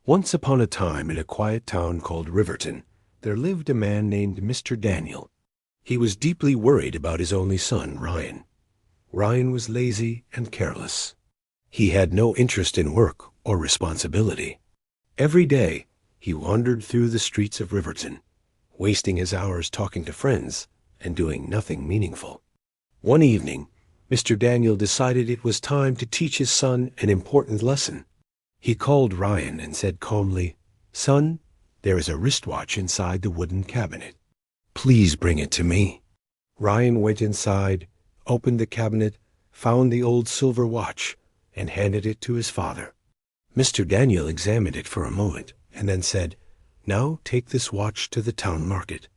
Once upon a time, in a quiet town called Riverton, there lived a man named Mr. Daniel. He was deeply worried about his only son, Ryan. Ryan was lazy and careless. He had no interest in work or responsibility. Every day, he wandered through the streets of Riverton, wasting his hours talking to friends and doing nothing meaningful. One evening, Mr. Daniel decided it was time to teach his son an important lesson. He called Ryan and said calmly, "Son, there is a wristwatch inside the wooden cabinet. Please bring it to me." Ryan went inside, opened the cabinet, found the old silver watch, and handed it to his father. Mr. Daniel examined it for a moment and then said, "Now take this watch to the town market.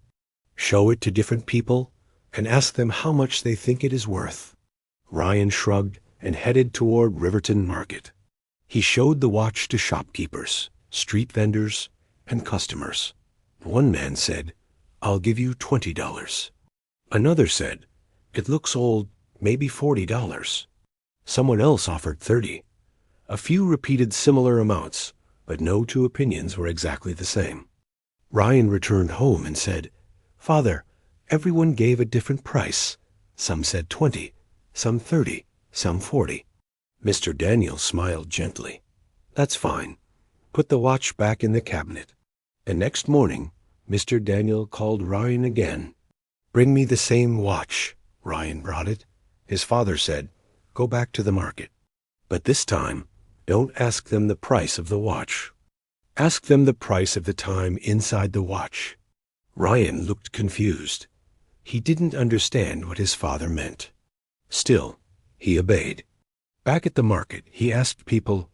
Show it to different people and ask them how much they think it is worth." Ryan shrugged and headed toward Riverton Market. He showed the watch to shopkeepers, street vendors, and customers. One man said, "I'll give you $20. Another said, "It looks old, maybe $40. Someone else offered 30. A few repeated similar amounts, but no two opinions were exactly the same. Ryan returned home and said, "Father, everyone gave a different price. Some said 20, some 30, some 40. Mr. Daniel smiled gently. "That's fine. Put the watch back in the cabinet." And next morning, Mr. Daniel called Ryan again. "Bring me the same watch." Ryan brought it. His father said, "Go back to the market. But this time, don't ask them the price of the watch. Ask them the price of the time inside the watch." Ryan looked confused. He didn't understand what his father meant. Still, he obeyed. Back at the market, he asked people,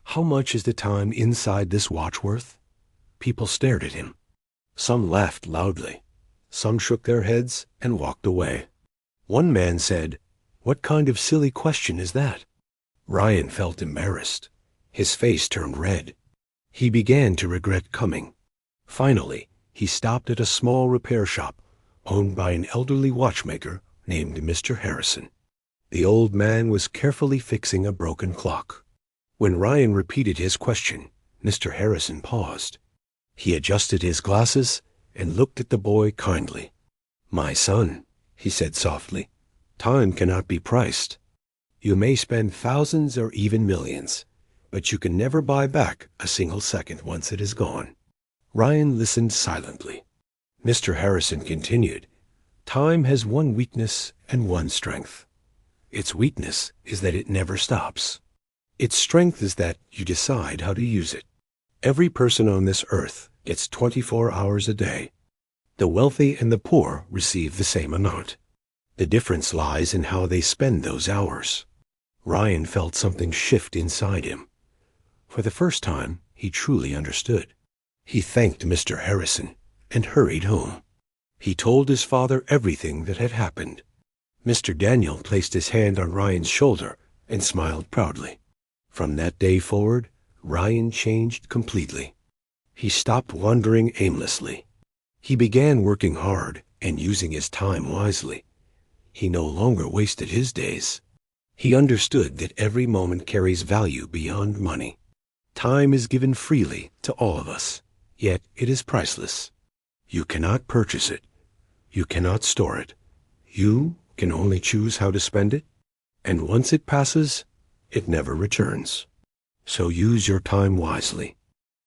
"How much is the time inside this watch worth?" People stared at him. Some laughed loudly. Some shook their heads and walked away. One man said, "What kind of silly question is that?" Ryan felt embarrassed. His face turned red. He began to regret coming. Finally, he stopped at a small repair shop owned by an elderly watchmaker named Mr. Harrison. The old man was carefully fixing a broken clock. When Ryan repeated his question, Mr. Harrison paused. He adjusted his glasses and looked at the boy kindly. "My son," he said softly, "time cannot be priced. You may spend thousands or even millions, but you can never buy back a single second once it is gone." Ryan listened silently. Mr. Harrison continued, "Time has one weakness and one strength. Its weakness is that it never stops. Its strength is that you decide how to use it. Every person on this earth gets 24 hours a day. The wealthy and the poor receive the same amount. The difference lies in how they spend those hours." Ryan felt something shift inside him. For the first time, he truly understood. He thanked Mr. Harrison and hurried home. He told his father everything that had happened. Mr. Daniel placed his hand on Ryan's shoulder and smiled proudly. From that day forward, Ryan changed completely. He stopped wandering aimlessly. He began working hard and using his time wisely. He no longer wasted his days. He understood that every moment carries value beyond money. Time is given freely to all of us, yet it is priceless. You cannot purchase it. You cannot store it. You can only choose how to spend it, and once it passes, it never returns. So use your time wisely.